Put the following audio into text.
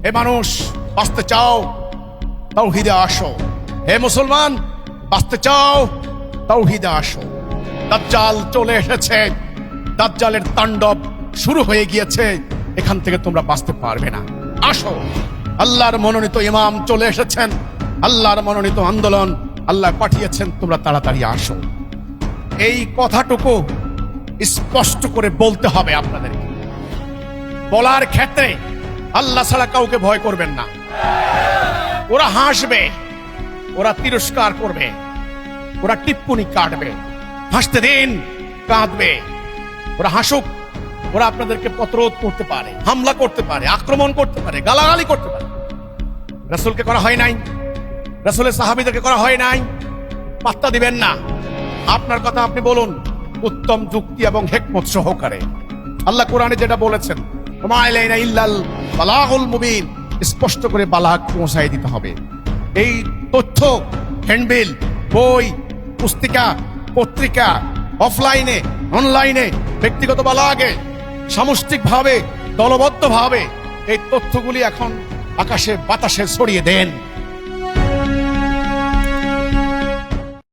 হে মানুষ, বাঁচতে চাও তাওহীদে আসো। হে মুসলমান, বাঁচতে চাও তাওহীদে আসো। দাজ্জাল চলে এসেছে, দাজ্জালের তাণ্ডব শুরু হয়ে গিয়েছে, এখান থেকে তোমরা বাঁচতে পারবে না। আসো, আল্লাহর মনোনীত ইমাম চলে এসেছেন, আল্লাহর মনোনীত আন্দোলন আল্লাহ পাঠিয়েছেন, তোমরা তাড়াতাড়ি আসো। এই কথাটুকু স্পষ্ট করে বলতে হবে আপনাদেরকে। বলার ক্ষেত্রে আল্লাহ ছাড়া কাউকে ভয় করবেন না। ওরা হাসবে, ওরা তিরস্কার করবে, ওরা টিপ্পনি কাটবে, হাসতে দিন, কাঁদবে। ওরা হাসুক, ওরা আপনাদেরকে প্রতিরোধ করতে পারে, হামলা করতে পারে, আক্রমণ করতে পারে, গালাগালি করতে পারে। রাসূলকে করা হয় নাই, রাসূলের সাহাবীদেরকে করা হয় নাই, পাত্তা দিবেন না। আপনার কথা আপনি বলুন উত্তম যুক্তি এবং হিকমত সহকারে। আল্লাহ কোরআনে যেটা বলেছেন, ওমা আলাইনা ইল্লাল বালাগুল মুবিন, স্পষ্ট করে বালাগ পৌঁছায় দিতে হবে। এই তথ্য হ্যান্ডবিল, বই, পুস্তিকা, পত্রিকা, অফলাইনে, অনলাইনে, ব্যক্তিগত বালাগে, সামষ্টিকভাবে, দলবদ্ধভাবে এই তথ্যগুলি এখন আকাশে বাতাসে ছড়িয়ে দেন।